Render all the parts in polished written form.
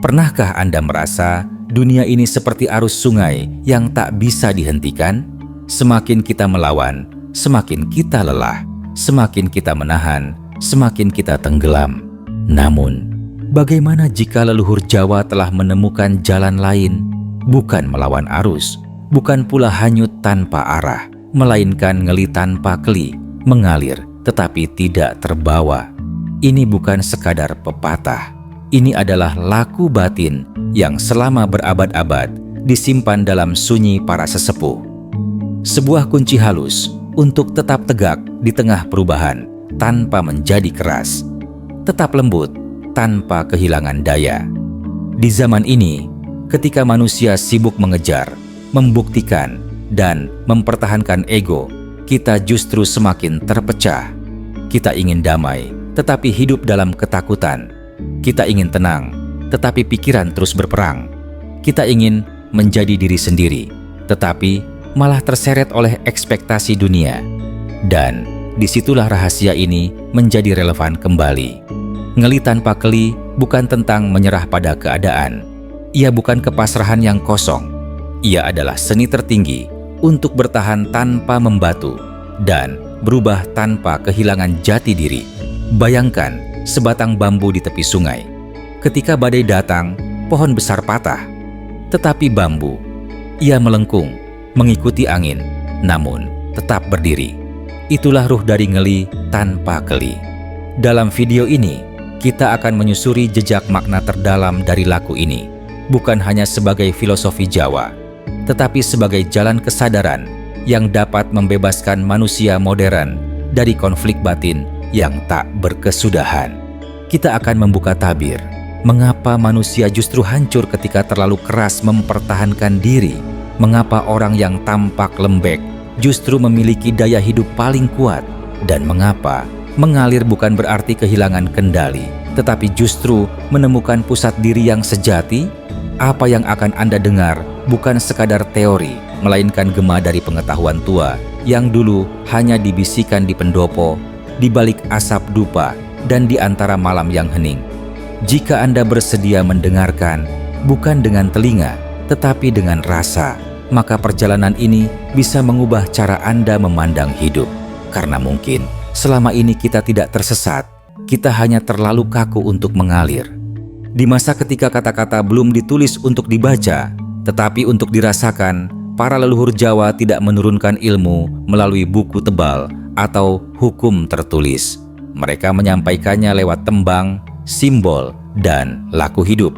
Pernahkah Anda merasa dunia ini seperti arus sungai yang tak bisa dihentikan? Semakin kita melawan, semakin kita lelah. Semakin kita menahan, semakin kita tenggelam. Namun, bagaimana jika leluhur Jawa telah menemukan jalan lain? Bukan melawan arus, bukan pula hanyut tanpa arah, melainkan ngeli tanpa keli, mengalir tetapi tidak terbawa. Ini bukan sekadar pepatah. Ini adalah laku batin yang selama berabad-abad disimpan dalam sunyi para sesepuh. Sebuah kunci halus untuk tetap tegak di tengah perubahan tanpa menjadi keras, tetap lembut tanpa kehilangan daya. Di zaman ini, ketika manusia sibuk mengejar, membuktikan, dan mempertahankan ego, kita justru semakin terpecah. Kita ingin damai, tetapi hidup dalam ketakutan. Kita ingin tenang, tetapi pikiran terus berperang. Kita ingin menjadi diri sendiri, tetapi malah terseret oleh ekspektasi dunia. Dan disitulah rahasia ini menjadi relevan kembali. Ngeli tanpa keli bukan tentang menyerah pada keadaan. Ia bukan kepasrahan yang kosong. Ia adalah seni tertinggi untuk bertahan tanpa membatu dan berubah tanpa kehilangan jati diri. Bayangkan sebatang bambu di tepi sungai. Ketika badai datang, pohon besar patah. Tetapi bambu, ia melengkung, mengikuti angin, namun tetap berdiri. Itulah ruh dari ngeli tanpa keli. Dalam video ini, kita akan menyusuri jejak makna terdalam dari laku ini. Bukan hanya sebagai filosofi Jawa, tetapi sebagai jalan kesadaran yang dapat membebaskan manusia modern dari konflik batin yang tak berkesudahan. Kita akan membuka tabir, mengapa manusia justru hancur ketika terlalu keras mempertahankan diri, mengapa orang yang tampak lembek justru memiliki daya hidup paling kuat, dan mengapa mengalir bukan berarti kehilangan kendali, tetapi justru menemukan pusat diri yang sejati. Apa yang akan Anda dengar bukan sekadar teori, melainkan gema dari pengetahuan tua yang dulu hanya dibisikkan di pendopo, di balik asap dupa, dan di antara malam yang hening. Jika Anda bersedia mendengarkan, bukan dengan telinga, tetapi dengan rasa, maka perjalanan ini bisa mengubah cara Anda memandang hidup. Karena mungkin selama ini kita tidak tersesat, kita hanya terlalu kaku untuk mengalir. Di masa ketika kata-kata belum ditulis untuk dibaca, tetapi untuk dirasakan, para leluhur Jawa tidak menurunkan ilmu melalui buku tebal atau hukum tertulis. Mereka menyampaikannya lewat tembang, simbol, dan laku hidup.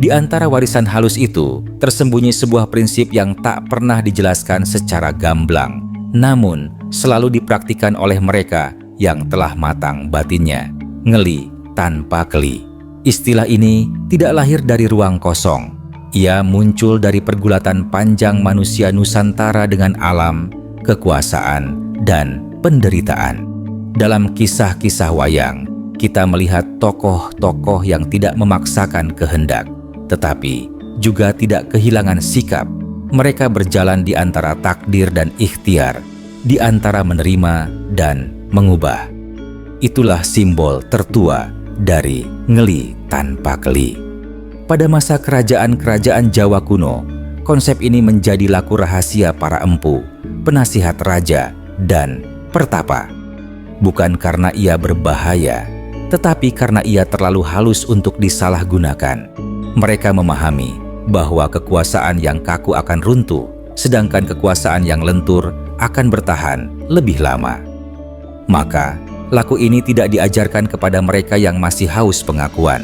Di antara warisan halus itu, tersembunyi sebuah prinsip yang tak pernah dijelaskan secara gamblang, namun selalu dipraktikkan oleh mereka yang telah matang batinnya. Ngeli tanpa keli. Istilah ini tidak lahir dari ruang kosong. Ia muncul dari pergulatan panjang manusia Nusantara dengan alam, kekuasaan, dan penderitaan. Dalam kisah-kisah wayang, kita melihat tokoh-tokoh yang tidak memaksakan kehendak, tetapi juga tidak kehilangan sikap. Mereka berjalan di antara takdir dan ikhtiar, di antara menerima dan mengubah. Itulah simbol tertua dari ngeli tanpa keli. Pada masa kerajaan-kerajaan Jawa kuno, konsep ini menjadi laku rahasia para empu, penasihat raja, dan pertapa. Bukan karena ia berbahaya, tetapi karena ia terlalu halus untuk disalahgunakan. Mereka memahami bahwa kekuasaan yang kaku akan runtuh, sedangkan kekuasaan yang lentur akan bertahan lebih lama. Maka, laku ini tidak diajarkan kepada mereka yang masih haus pengakuan.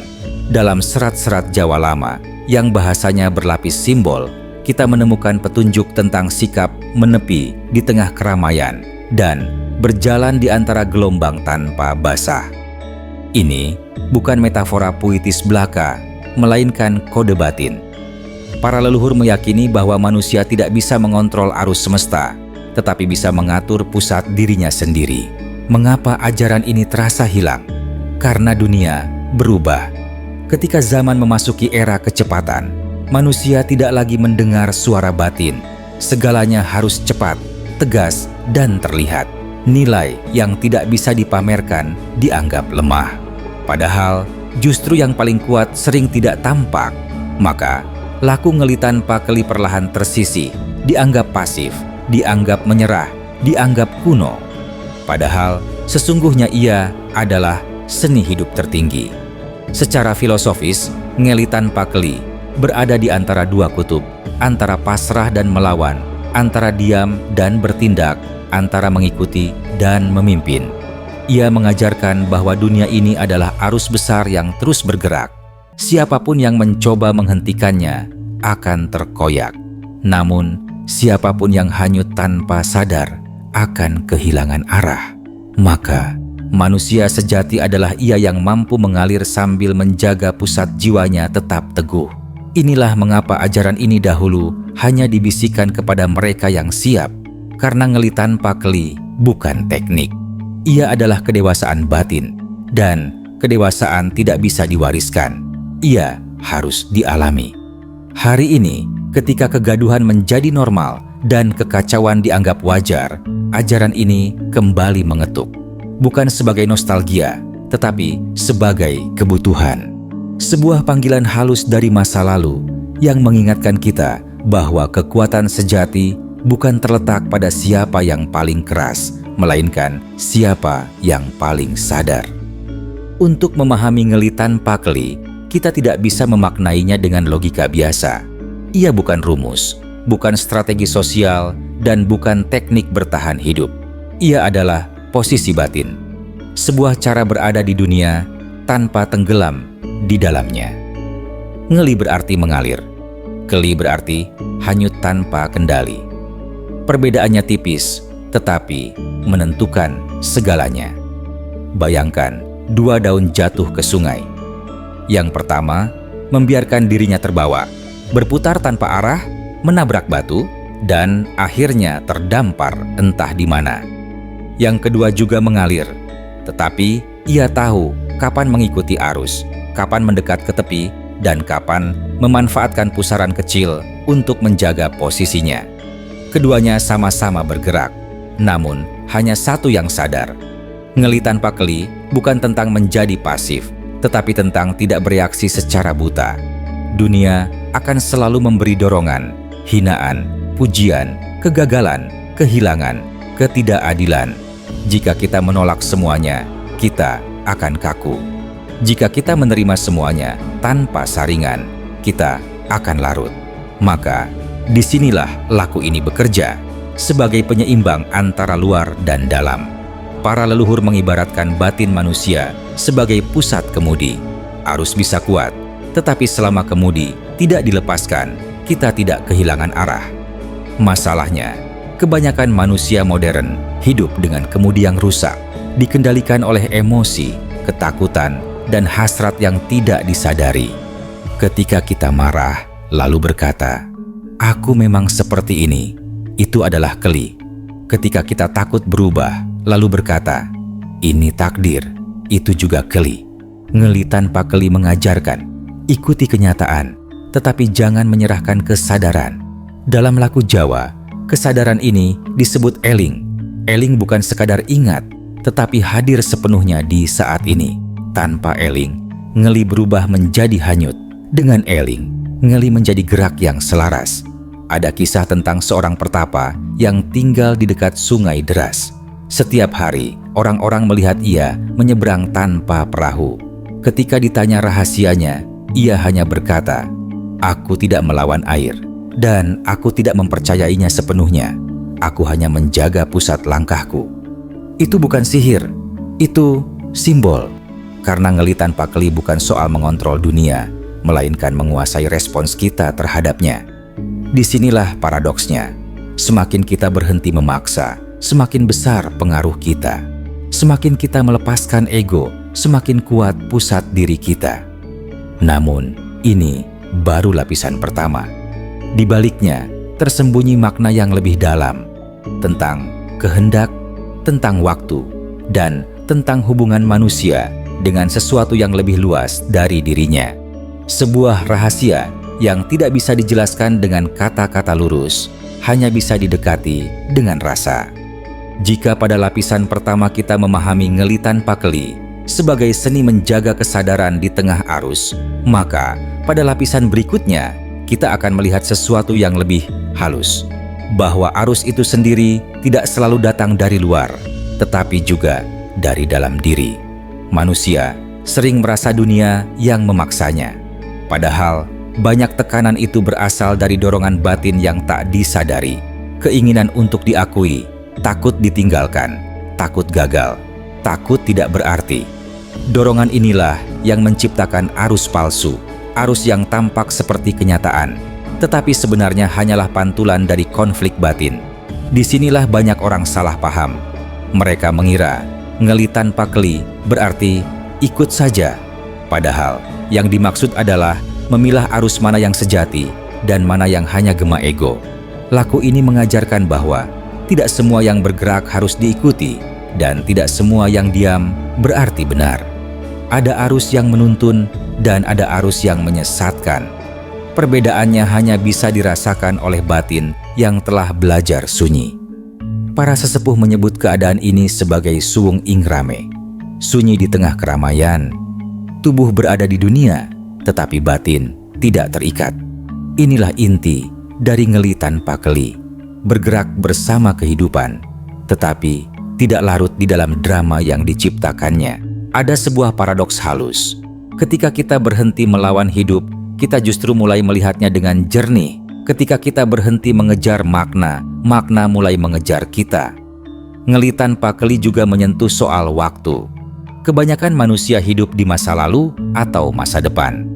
Dalam serat-serat Jawa lama yang bahasanya berlapis simbol, kita menemukan petunjuk tentang sikap menepi di tengah keramaian dan berjalan di antara gelombang tanpa basah. Ini bukan metafora puitis belaka, melainkan kode batin. Para leluhur meyakini bahwa manusia tidak bisa mengontrol arus semesta, tetapi bisa mengatur pusat dirinya sendiri. Mengapa ajaran ini terasa hilang? Karena dunia berubah. Ketika zaman memasuki era kecepatan, manusia tidak lagi mendengar suara batin. Segalanya harus cepat, tegas, dan terlihat. Nilai yang tidak bisa dipamerkan dianggap lemah. Padahal justru yang paling kuat sering tidak tampak. Maka, laku ngeli tanpa keli perlahan tersisih, dianggap pasif, dianggap menyerah, dianggap kuno. Padahal, sesungguhnya ia adalah seni hidup tertinggi. Secara filosofis, ngeli tanpa keli berada di antara dua kutub, antara pasrah dan melawan, antara diam dan bertindak, antara mengikuti dan memimpin. Ia mengajarkan bahwa dunia ini adalah arus besar yang terus bergerak. Siapapun yang mencoba menghentikannya akan terkoyak. Namun, siapapun yang hanyut tanpa sadar akan kehilangan arah. Maka, manusia sejati adalah ia yang mampu mengalir sambil menjaga pusat jiwanya tetap teguh. Inilah mengapa ajaran ini dahulu hanya dibisikkan kepada mereka yang siap, karena ngeli tanpa keli bukan teknik. Ia adalah kedewasaan batin, dan kedewasaan tidak bisa diwariskan. Ia harus dialami. Hari ini, ketika kegaduhan menjadi normal dan kekacauan dianggap wajar, ajaran ini kembali mengetuk. Bukan sebagai nostalgia, tetapi sebagai kebutuhan. Sebuah panggilan halus dari masa lalu yang mengingatkan kita bahwa kekuatan sejati bukan terletak pada siapa yang paling keras, melainkan siapa yang paling sadar. Untuk memahami ngeli tanpa keli, kita tidak bisa memaknainya dengan logika biasa. Ia bukan rumus, bukan strategi sosial, dan bukan teknik bertahan hidup. Ia adalah posisi batin, sebuah cara berada di dunia tanpa tenggelam di dalamnya. Ngeli berarti mengalir, keli berarti hanyut tanpa kendali. Perbedaannya tipis, tetapi menentukan segalanya. Bayangkan dua daun jatuh ke sungai. Yang pertama, membiarkan dirinya terbawa, berputar tanpa arah, menabrak batu, dan akhirnya terdampar entah di mana. Yang kedua juga mengalir, tetapi ia tahu kapan mengikuti arus, kapan mendekat ke tepi, dan kapan memanfaatkan pusaran kecil untuk menjaga posisinya. Keduanya sama-sama bergerak, namun hanya satu yang sadar. Ngeli tanpa keli bukan tentang menjadi pasif, tetapi tentang tidak bereaksi secara buta. Dunia akan selalu memberi dorongan, hinaan, pujian, kegagalan, kehilangan, ketidakadilan. Jika kita menolak semuanya, kita akan kaku. Jika kita menerima semuanya tanpa saringan, kita akan larut. Maka, disinilah laku ini bekerja sebagai penyeimbang antara luar dan dalam. Para leluhur mengibaratkan batin manusia sebagai pusat kemudi. Arus bisa kuat, tetapi selama kemudi tidak dilepaskan, kita tidak kehilangan arah. Masalahnya, kebanyakan manusia modern hidup dengan kemudi yang rusak, dikendalikan oleh emosi, ketakutan, dan hasrat yang tidak disadari. Ketika kita marah, lalu berkata, "Aku memang seperti ini," itu adalah keli. Ketika kita takut berubah, lalu berkata, "Ini takdir," itu juga keli. Ngeli tanpa keli mengajarkan, ikuti kenyataan, tetapi jangan menyerahkan kesadaran. Dalam laku Jawa, kesadaran ini disebut eling. Eling bukan sekadar ingat, tetapi hadir sepenuhnya di saat ini. Tanpa eling, ngeli berubah menjadi hanyut. Dengan eling, ngeli menjadi gerak yang selaras. Ada kisah tentang seorang pertapa yang tinggal di dekat sungai deras. Setiap hari, orang-orang melihat ia menyeberang tanpa perahu. Ketika ditanya rahasianya, ia hanya berkata, "Aku tidak melawan air, dan aku tidak mempercayainya sepenuhnya. Aku hanya menjaga pusat langkahku." Itu bukan sihir, itu simbol. Karena ngeli tanpa keli bukan soal mengontrol dunia, melainkan menguasai respons kita terhadapnya. Disinilah paradoksnya. Semakin kita berhenti memaksa, semakin besar pengaruh kita. Semakin kita melepaskan ego, semakin kuat pusat diri kita. Namun, ini baru lapisan pertama. Di baliknya, tersembunyi makna yang lebih dalam tentang kehendak, tentang waktu, dan tentang hubungan manusia dengan sesuatu yang lebih luas dari dirinya. Sebuah rahasia yang tidak bisa dijelaskan dengan kata-kata lurus, hanya bisa didekati dengan rasa. Jika pada lapisan pertama kita memahami ngeli tanpa keli, sebagai seni menjaga kesadaran di tengah arus, maka pada lapisan berikutnya kita akan melihat sesuatu yang lebih halus, bahwa arus itu sendiri tidak selalu datang dari luar, tetapi juga dari dalam diri. Manusia sering merasa dunia yang memaksanya, padahal banyak tekanan itu berasal dari dorongan batin yang tak disadari, keinginan untuk diakui, takut ditinggalkan, takut gagal, takut tidak berarti. Dorongan inilah yang menciptakan arus palsu, arus yang tampak seperti kenyataan, tetapi sebenarnya hanyalah pantulan dari konflik batin. Disinilah banyak orang salah paham. Mereka mengira ngeli tanpa keli berarti ikut saja. Padahal yang dimaksud adalah memilah arus mana yang sejati dan mana yang hanya gema ego. Laku ini mengajarkan bahwa tidak semua yang bergerak harus diikuti dan tidak semua yang diam berarti benar. Ada arus yang menuntun dan ada arus yang menyesatkan. Perbedaannya hanya bisa dirasakan oleh batin yang telah belajar sunyi. Para sesepuh menyebut keadaan ini sebagai suwung ingrame, sunyi di tengah keramaian. Tubuh berada di dunia, tetapi batin tidak terikat. Inilah inti dari ngeli tanpa keli, bergerak bersama kehidupan, tetapi tidak larut di dalam drama yang diciptakannya. Ada sebuah paradoks halus. Ketika kita berhenti melawan hidup, kita justru mulai melihatnya dengan jernih. Ketika kita berhenti mengejar makna, makna mulai mengejar kita. Ngeli tanpa keli juga menyentuh soal waktu. Kebanyakan manusia hidup di masa lalu atau masa depan.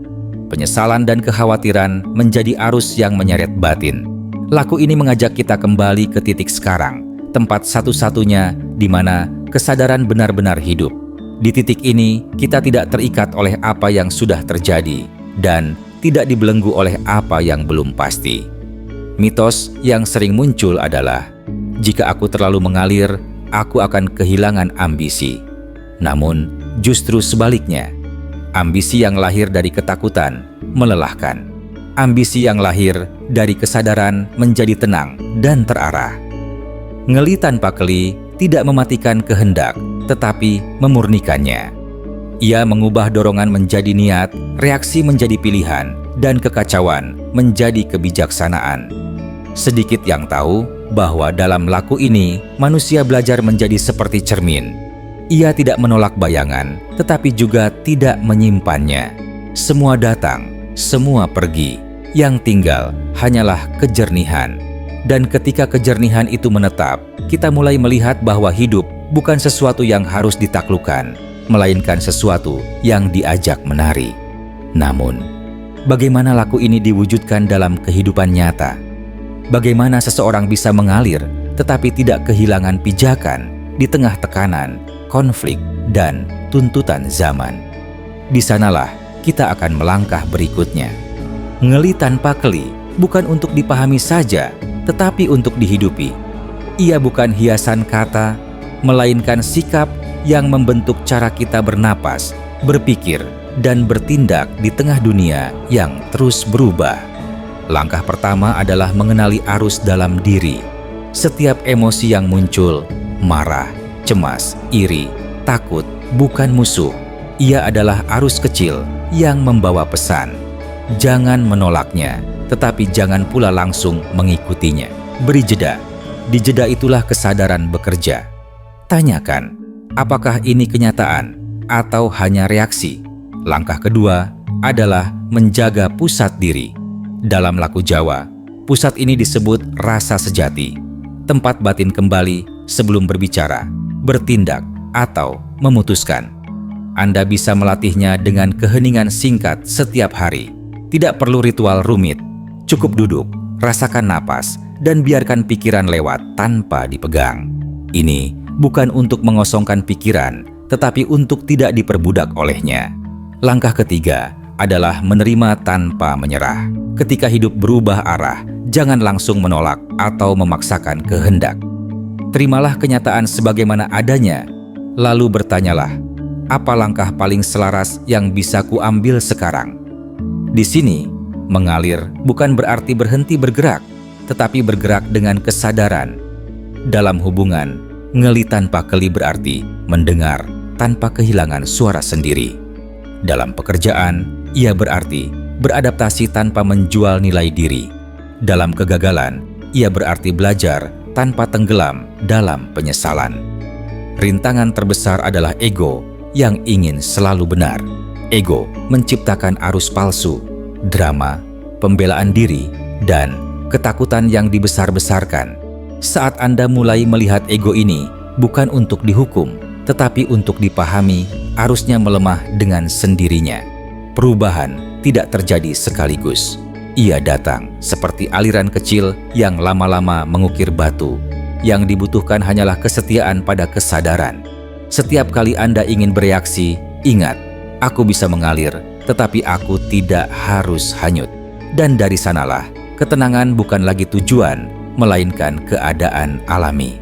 Penyesalan dan kekhawatiran menjadi arus yang menyeret batin. Laku ini mengajak kita kembali ke titik sekarang, tempat satu-satunya di mana kesadaran benar-benar hidup. Di titik ini, kita tidak terikat oleh apa yang sudah terjadi dan tidak dibelenggu oleh apa yang belum pasti. Mitos yang sering muncul adalah, jika aku terlalu mengalir, aku akan kehilangan ambisi. Namun, justru sebaliknya, ambisi yang lahir dari ketakutan melelahkan. Ambisi yang lahir dari kesadaran menjadi tenang dan terarah. Ngeli tanpa keli tidak mematikan kehendak, tetapi memurnikannya. Ia mengubah dorongan menjadi niat, reaksi menjadi pilihan, dan kekacauan menjadi kebijaksanaan. Sedikit yang tahu bahwa dalam laku ini, manusia belajar menjadi seperti cermin. Ia tidak menolak bayangan, tetapi juga tidak menyimpannya. Semua datang, semua pergi. Yang tinggal hanyalah kejernihan. Dan ketika kejernihan itu menetap, kita mulai melihat bahwa hidup bukan sesuatu yang harus ditaklukkan, melainkan sesuatu yang diajak menari. Namun, bagaimana laku ini diwujudkan dalam kehidupan nyata? Bagaimana seseorang bisa mengalir tetapi tidak kehilangan pijakan di tengah tekanan, konflik, dan tuntutan zaman? Di sanalah kita akan melangkah berikutnya. Ngeli tanpa keli bukan untuk dipahami saja, tetapi untuk dihidupi. Ia bukan hiasan kata, melainkan sikap yang membentuk cara kita bernapas, berpikir, dan bertindak di tengah dunia yang terus berubah. Langkah pertama adalah mengenali arus dalam diri. Setiap emosi yang muncul, marah, cemas, iri, takut, bukan musuh. Ia adalah arus kecil yang membawa pesan. Jangan menolaknya, tetapi jangan pula langsung mengikutinya. Beri jeda. Di jeda itulah kesadaran bekerja. Tanyakan, apakah ini kenyataan atau hanya reaksi? Langkah kedua adalah menjaga pusat diri. Dalam laku Jawa, pusat ini disebut rasa sejati. Tempat batin kembali sebelum berbicara, bertindak, atau memutuskan. Anda bisa melatihnya dengan keheningan singkat setiap hari. Tidak perlu ritual rumit. Cukup duduk, rasakan napas, dan biarkan pikiran lewat tanpa dipegang. Ini bukan untuk mengosongkan pikiran, tetapi untuk tidak diperbudak olehnya. Langkah ketiga adalah menerima tanpa menyerah. Ketika hidup berubah arah, jangan langsung menolak atau memaksakan kehendak. Terimalah kenyataan sebagaimana adanya, lalu bertanyalah, apa langkah paling selaras yang bisa kuambil sekarang? Di sini, mengalir bukan berarti berhenti bergerak, tetapi bergerak dengan kesadaran. Dalam hubungan, ngeli tanpa keli berarti mendengar, tanpa kehilangan suara sendiri. Dalam pekerjaan, ia berarti beradaptasi tanpa menjual nilai diri. Dalam kegagalan, ia berarti belajar tanpa tenggelam dalam penyesalan. Rintangan terbesar adalah ego yang ingin selalu benar. Ego menciptakan arus palsu, drama, pembelaan diri, dan ketakutan yang dibesar-besarkan. Saat Anda mulai melihat ego ini bukan untuk dihukum, tetapi untuk dipahami, arusnya melemah dengan sendirinya. Perubahan tidak terjadi sekaligus. Ia datang seperti aliran kecil yang lama-lama mengukir batu. Yang dibutuhkan hanyalah kesetiaan pada kesadaran. Setiap kali Anda ingin bereaksi, ingat, aku bisa mengalir, tetapi aku tidak harus hanyut. Dan dari sanalah, ketenangan bukan lagi tujuan, melainkan keadaan alami.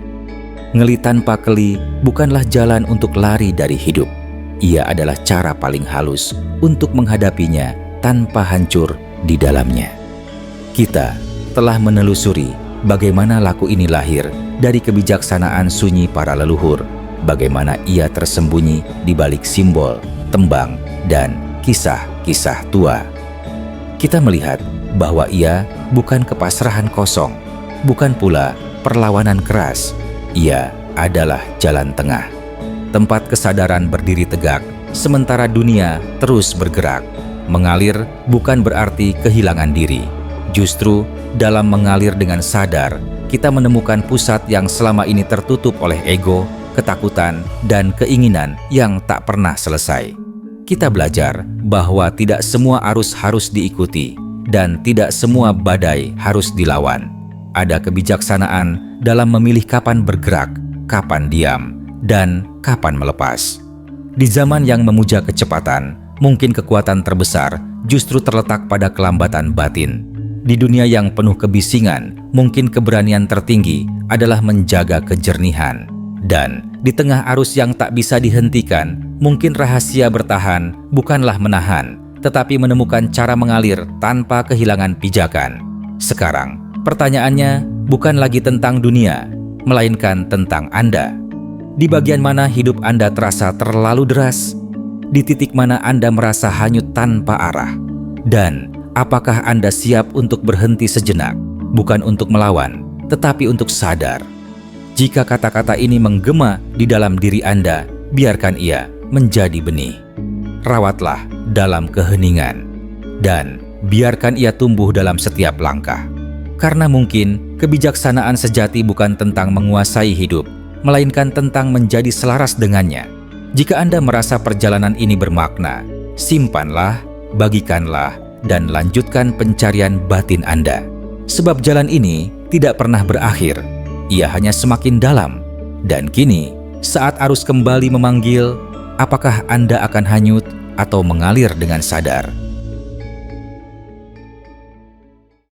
Ngeli tanpa keli bukanlah jalan untuk lari dari hidup. Ia adalah cara paling halus untuk menghadapinya tanpa hancur di dalamnya. Kita telah menelusuri bagaimana laku ini lahir dari kebijaksanaan sunyi para leluhur, bagaimana ia tersembunyi di balik simbol, tembang, dan kisah-kisah tua. Kita melihat bahwa ia bukan kepasrahan kosong, bukan pula perlawanan keras. Ia adalah jalan tengah, tempat kesadaran berdiri tegak, sementara dunia terus bergerak. Mengalir bukan berarti kehilangan diri. Justru dalam mengalir dengan sadar, kita menemukan pusat yang selama ini tertutup oleh ego, ketakutan, dan keinginan yang tak pernah selesai. Kita belajar bahwa tidak semua arus harus diikuti, dan tidak semua badai harus dilawan. Ada kebijaksanaan dalam memilih kapan bergerak, kapan diam, dan kapan melepas. Di zaman yang memuja kecepatan, mungkin kekuatan terbesar justru terletak pada kelambatan batin. Di dunia yang penuh kebisingan, mungkin keberanian tertinggi adalah menjaga kejernihan. Dan di tengah arus yang tak bisa dihentikan, mungkin rahasia bertahan bukanlah menahan, tetapi menemukan cara mengalir tanpa kehilangan pijakan. Sekarang, pertanyaannya bukan lagi tentang dunia, melainkan tentang Anda. Di bagian mana hidup Anda terasa terlalu deras? Di titik mana Anda merasa hanyut tanpa arah? Dan apakah Anda siap untuk berhenti sejenak, bukan untuk melawan, tetapi untuk sadar? Jika kata-kata ini menggema di dalam diri Anda, biarkan ia menjadi benih. Rawatlah dalam keheningan, dan biarkan ia tumbuh dalam setiap langkah. Karena mungkin kebijaksanaan sejati bukan tentang menguasai hidup, melainkan tentang menjadi selaras dengannya. Jika Anda merasa perjalanan ini bermakna, simpanlah, bagikanlah, dan lanjutkan pencarian batin Anda. Sebab jalan ini tidak pernah berakhir, ia hanya semakin dalam. Dan kini, saat arus kembali memanggil, apakah Anda akan hanyut atau mengalir dengan sadar?